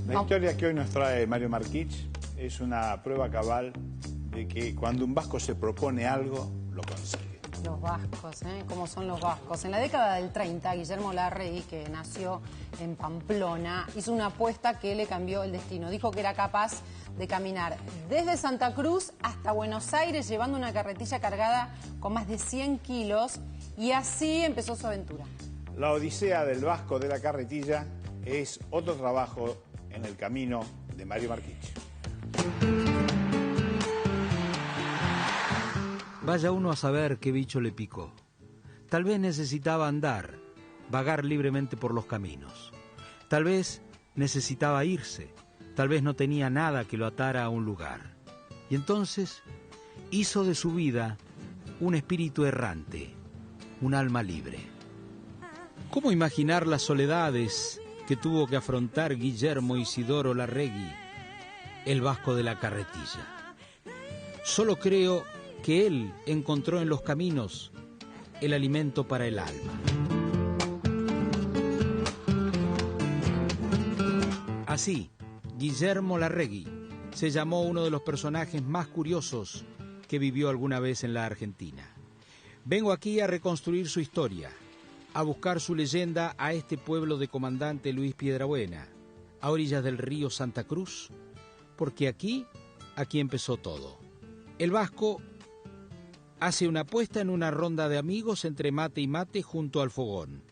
La historia que hoy nos trae Mario Marquich es una prueba cabal de que cuando un vasco se propone algo, lo consigue. Los vascos, ¿cómo son los vascos? En la década del 30, Guillermo Larregui, que nació en Pamplona, hizo una apuesta que le cambió el destino. Dijo que era capaz de caminar desde Santa Cruz hasta Buenos Aires llevando una carretilla cargada con más de 100 kilos y así empezó su aventura. La odisea del vasco de la carretilla es otro trabajo en el camino de Mario Marquich. Vaya uno a saber qué bicho le picó. Tal vez necesitaba andar, vagar libremente por los caminos. Tal vez necesitaba irse. Tal vez no tenía nada que lo atara a un lugar. Y entonces hizo de su vida un espíritu errante, un alma libre. ¿Cómo imaginar las soledades que tuvo que afrontar Guillermo Isidoro Larregui, el vasco de la carretilla? Solo creo que él encontró en los caminos el alimento para el alma. Así, Guillermo Larregui se llamó uno de los personajes más curiosos que vivió alguna vez en la Argentina. Vengo aquí a reconstruir su historia, a buscar su leyenda a este pueblo de comandante Luis Piedrabuena, a orillas del río Santa Cruz, porque aquí empezó todo. El vasco hace una apuesta en una ronda de amigos entre mate y mate junto al fogón.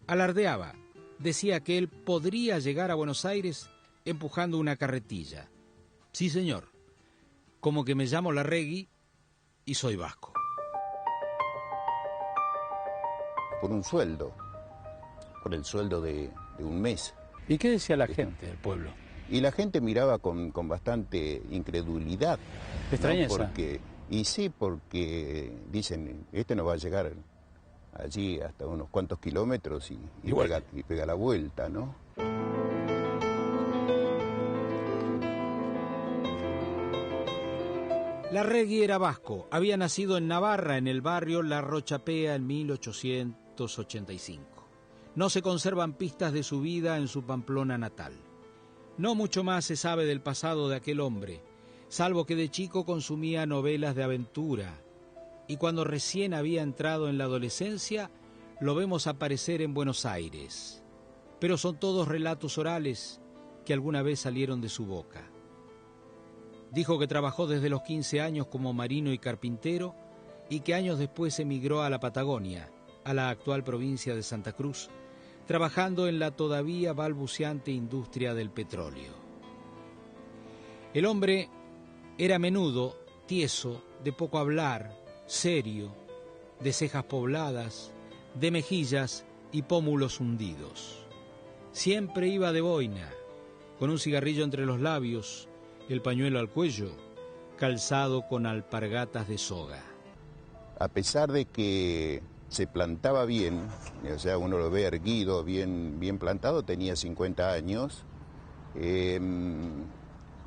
Alardeaba, decía que él podría llegar a Buenos Aires empujando una carretilla. Sí, señor, como que me llamo Larregui y soy vasco. Por un sueldo, por el sueldo de un mes. ¿Y qué decía la gente del pueblo? Y la gente miraba con bastante incredulidad. Extrañeza. ¿No? Y sí, porque dicen, este no va a llegar allí hasta unos cuantos kilómetros y pega la vuelta, ¿no? Larregui era vasco, había nacido en Navarra, en el barrio La Rochapea, en 1885. No se conservan pistas de su vida en su Pamplona natal. No mucho más se sabe del pasado de aquel hombre, salvo que de chico consumía novelas de aventura, y cuando recién había entrado en la adolescencia, lo vemos aparecer en Buenos Aires. Pero son todos relatos orales que alguna vez salieron de su boca. Dijo que trabajó desde los 15 años como marino y carpintero y que años después emigró a la Patagonia, a la actual provincia de Santa Cruz, trabajando en la todavía balbuceante industria del petróleo. El hombre era menudo, tieso, de poco hablar, serio, de cejas pobladas, de mejillas y pómulos hundidos. Siempre iba de boina, con un cigarrillo entre los labios, el pañuelo al cuello, calzado con alpargatas de soga. A pesar de que se plantaba bien, o sea, uno lo ve erguido, bien plantado, tenía 50 años,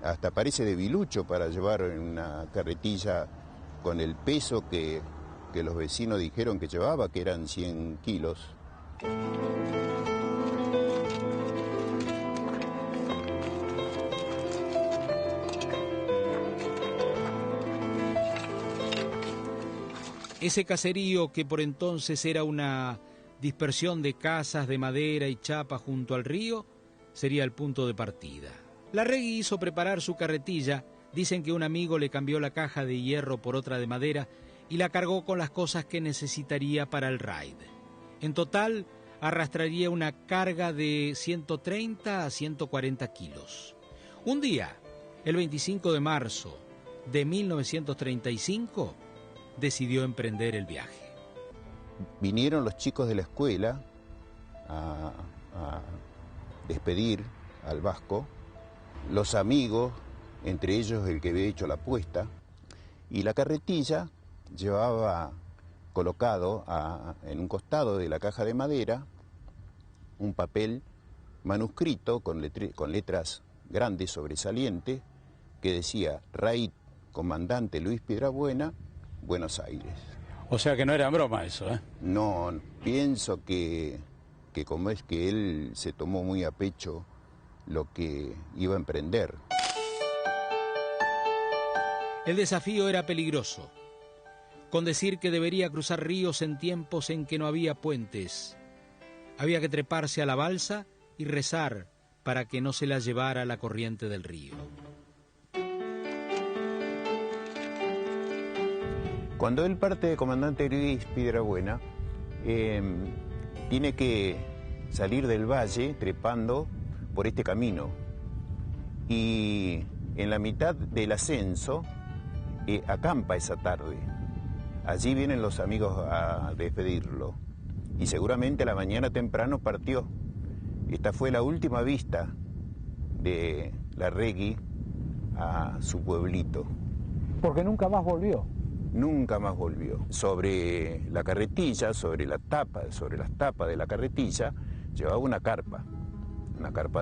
hasta parece debilucho para llevar una carretilla con el peso que los vecinos dijeron que llevaba, que eran 100 kilos. Ese caserío, que por entonces era una dispersión de casas de madera y chapa junto al río, sería el punto de partida. Larregui hizo preparar su carretilla, dicen que un amigo le cambió la caja de hierro por otra de madera y la cargó con las cosas que necesitaría para el raid. En total, arrastraría una carga de 130 a 140 kilos. Un día, el 25 de marzo de 1935, decidió emprender el viaje. Vinieron los chicos de la escuela a despedir al vasco, los amigos, entre ellos el que había hecho la apuesta, y la carretilla llevaba colocado en un costado de la caja de madera un papel manuscrito con letras grandes sobresalientes que decía Raid Comandante Luis Piedrabuena, Buenos Aires. O sea que no era broma eso, ¿eh? No, pienso que como es que él se tomó muy a pecho lo que iba a emprender. El desafío era peligroso, con decir que debería cruzar ríos en tiempos en que no había puentes. Había que treparse a la balsa y rezar para que no se la llevara la corriente del río. Cuando él parte de Comandante Luis Piedrabuena, tiene que salir del valle trepando por este camino. Y en la mitad del ascenso, acampa esa tarde. Allí vienen los amigos a despedirlo. Y seguramente a la mañana temprano partió. Esta fue la última vista de Larregui a su pueblito. Porque nunca más volvió. Nunca más volvió. Sobre la carretilla, sobre las tapas de la carretilla, llevaba una carpa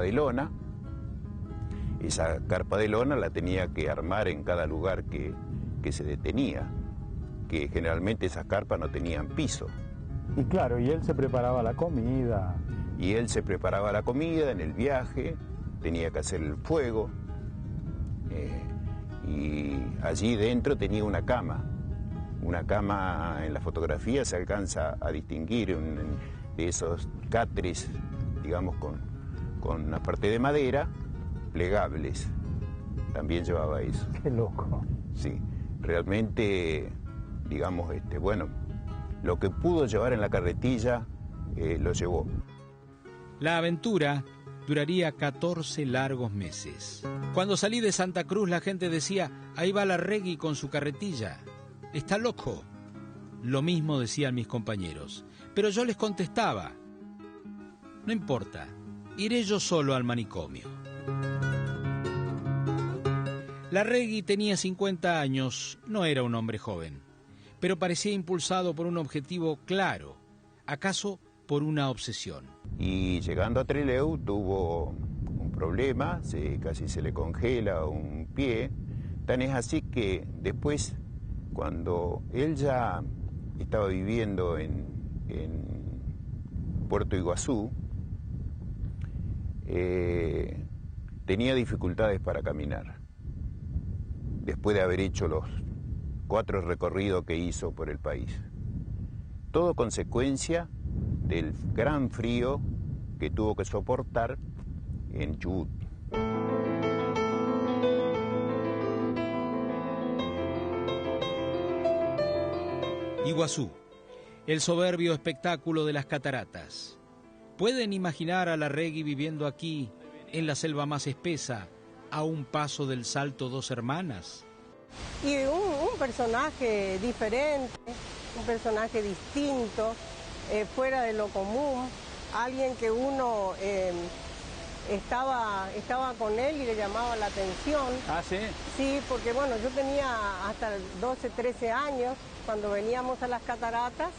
de lona. Esa carpa de lona la tenía que armar en cada lugar que se detenía, que generalmente esas carpas no tenían piso. Y claro, y él se preparaba la comida. Y él se preparaba la comida en el viaje, tenía que hacer el fuego, y allí dentro tenía una cama. Una cama, en la fotografía se alcanza a distinguir de esos catres, digamos, con una parte de madera, plegables. También llevaba eso. Qué loco. Sí, realmente, digamos, bueno, lo que pudo llevar en la carretilla, lo llevó. La aventura duraría 14 largos meses. Cuando salí de Santa Cruz, la gente decía, ahí va Larregui con su carretilla. ¿Está loco? Lo mismo decían mis compañeros. Pero yo les contestaba, no importa, iré yo solo al manicomio. Larregui tenía 50 años, no era un hombre joven, pero parecía impulsado por un objetivo claro, acaso por una obsesión. Y llegando a Trelew tuvo un problema, casi se le congela un pie, tan es así que después, cuando él ya estaba viviendo en Puerto Iguazú, tenía dificultades para caminar, después de haber hecho los 4 recorridos que hizo por el país. Todo consecuencia del gran frío que tuvo que soportar en Chubut. Iguazú, el soberbio espectáculo de las cataratas. ¿Pueden imaginar a Larregui viviendo aquí, en la selva más espesa, a un paso del Salto Dos Hermanas? Y un personaje diferente, un personaje distinto, fuera de lo común, alguien que uno estaba con él y le llamaba la atención. ¿Ah, sí? Sí, porque bueno, yo tenía hasta 12, 13 años cuando veníamos a las cataratas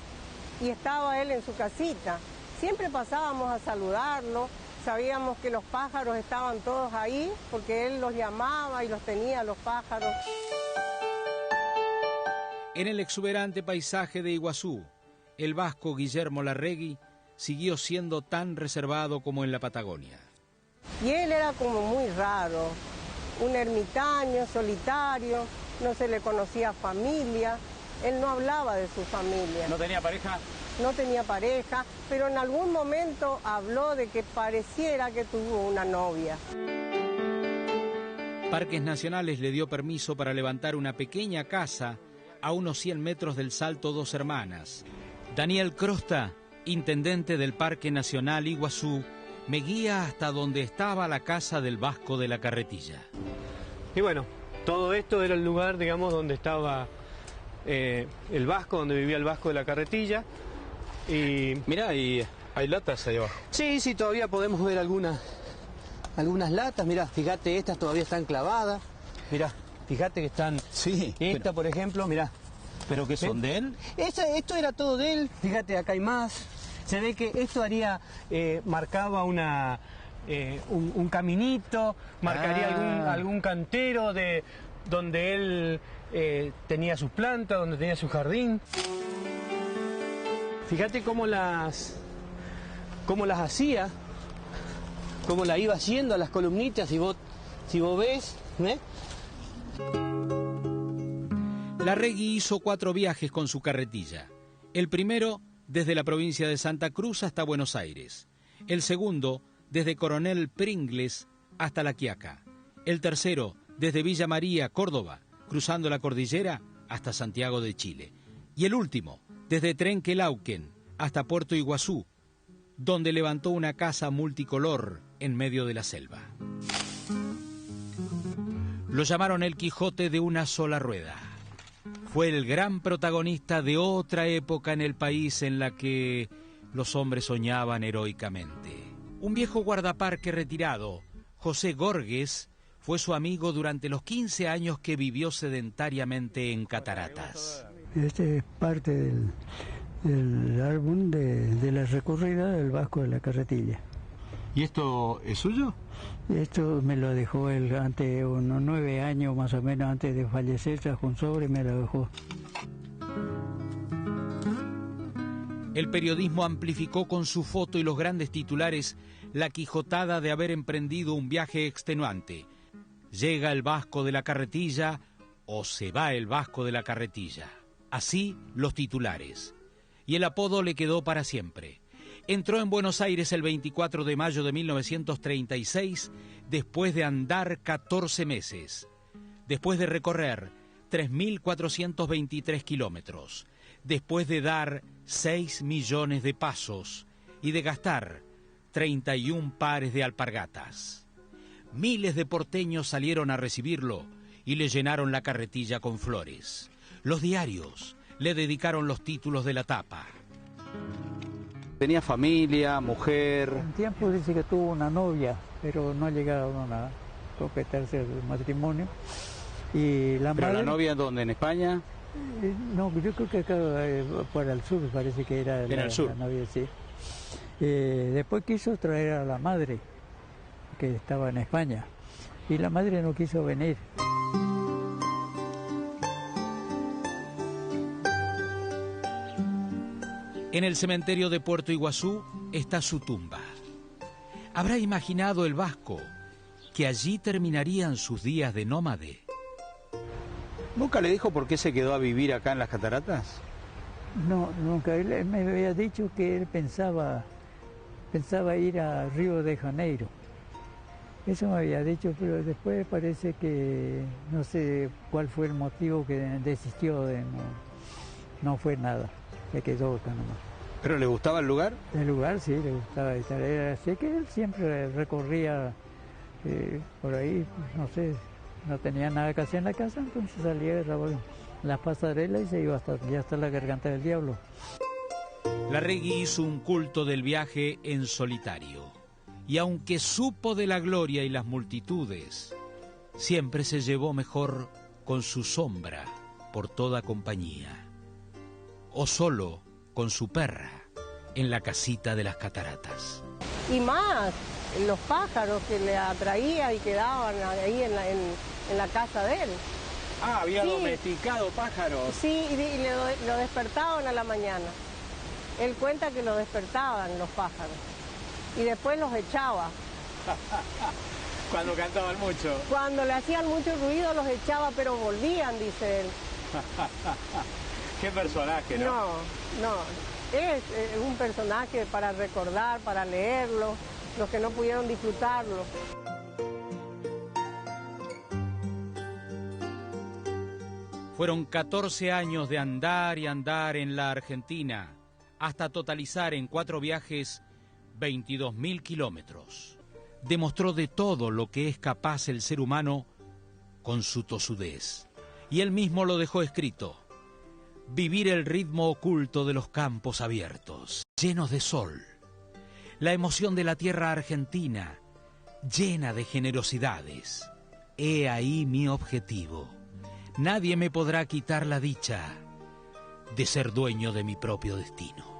y estaba él en su casita. Siempre pasábamos a saludarlo, sabíamos que los pájaros estaban todos ahí porque él los llamaba y los tenía los pájaros. En el exuberante paisaje de Iguazú, el vasco Guillermo Larregui siguió siendo tan reservado como en la Patagonia. Y él era como muy raro, un ermitaño, solitario, no se le conocía familia, él no hablaba de su familia. ¿No tenía pareja? No tenía pareja, pero en algún momento habló de que pareciera que tuvo una novia. Parques Nacionales le dio permiso para levantar una pequeña casa a unos 100 metros del Salto Dos Hermanas. Daniel Crosta, intendente del Parque Nacional Iguazú, me guía hasta donde estaba la casa del Vasco de la Carretilla. Y bueno, todo esto era el lugar, digamos, donde estaba el Vasco, donde vivía el Vasco de la Carretilla. Y Mirá, y hay latas ahí abajo. sí, todavía podemos ver algunas latas. Mirá, fíjate, estas todavía están clavadas. Mirá, fíjate que están... Sí. Esta, por ejemplo, mirá. ¿Pero qué son de él? Esto era todo de él. Fíjate, acá hay más. Se ve que esto marcaba un caminito, marcaría algún cantero de donde él tenía sus plantas, donde tenía su jardín. Fíjate cómo las hacía. cómo la iba haciendo a las columnitas, si vos ves, ¿eh? Larregui hizo 4 viajes con su carretilla. El primero, desde la provincia de Santa Cruz hasta Buenos Aires. El segundo, desde Coronel Pringles hasta La Quiaca. El tercero, desde Villa María, Córdoba, cruzando la cordillera hasta Santiago de Chile. Y el último, desde Trenquelauquen hasta Puerto Iguazú, donde levantó una casa multicolor en medio de la selva. Lo llamaron el Quijote de una sola rueda. Fue el gran protagonista de otra época en el país en la que los hombres soñaban heroicamente. Un viejo guardaparque retirado, José Gorges, fue su amigo durante los 15 años que vivió sedentariamente en Cataratas. Este es parte del álbum de la recorrida del Vasco de la Carretilla. ¿Y esto es suyo? Esto me lo dejó él antes, unos 9 años más o menos antes de fallecer, trajo un sobre y me lo dejó. El periodismo amplificó con su foto y los grandes titulares la quijotada de haber emprendido un viaje extenuante. Llega el Vasco de la Carretilla o se va el Vasco de la Carretilla. Así los titulares. Y el apodo le quedó para siempre. Entró en Buenos Aires el 24 de mayo de 1936, después de andar 14 meses. Después de recorrer 3.423 kilómetros. Después de dar 6 millones de pasos y de gastar 31 pares de alpargatas. Miles de porteños salieron a recibirlo y le llenaron la carretilla con flores. Los diarios le dedicaron los títulos de la tapa. Tenía familia, mujer. Un tiempo dice que tuvo una novia, pero no ha llegado a concretarse el matrimonio. Y la ¿Pero madre, la novia dónde? ¿En España? No, yo creo que acá para el sur parece que era En el sur. la novia, sí. Después quiso traer a la madre, que estaba en España, y la madre no quiso venir. En el cementerio de Puerto Iguazú está su tumba. ¿Habrá imaginado el vasco que allí terminarían sus días de nómade? ¿Nunca le dijo por qué se quedó a vivir acá en las cataratas? No, nunca. Él me había dicho que él pensaba ir a Río de Janeiro. Eso me había dicho, pero después parece que no sé cuál fue el motivo que desistió de no fue nada. Se quedó acá nomás. ¿Pero le gustaba el lugar? El lugar sí, le gustaba estar. Así que él siempre recorría por ahí, no sé, no tenía nada que hacer en la casa, entonces salía, agarraba las pasarelas y se iba hasta la Garganta del Diablo. Larregui hizo un culto del viaje en solitario. Y aunque supo de la gloria y las multitudes, siempre se llevó mejor con su sombra por toda compañía. O solo con su perra en la casita de las cataratas. Y más, los pájaros que le atraía y quedaban ahí en la casa de él. Ah, había Sí. domesticado pájaros. Sí, y lo despertaban a la mañana. Él cuenta que lo despertaban los pájaros y después los echaba. Cuando cantaban mucho. Cuando le hacían mucho ruido los echaba, pero volvían, dice él. Qué personaje, ¿no? No, es un personaje para recordar, para leerlo, los que no pudieron disfrutarlo. Fueron 14 años de andar y andar en la Argentina, hasta totalizar en 4 viajes 22.000 kilómetros. Demostró de todo lo que es capaz el ser humano con su tosudez. Y él mismo lo dejó escrito. Vivir el ritmo oculto de los campos abiertos, llenos de sol. La emoción de la tierra argentina, llena de generosidades. He ahí mi objetivo. Nadie me podrá quitar la dicha de ser dueño de mi propio destino.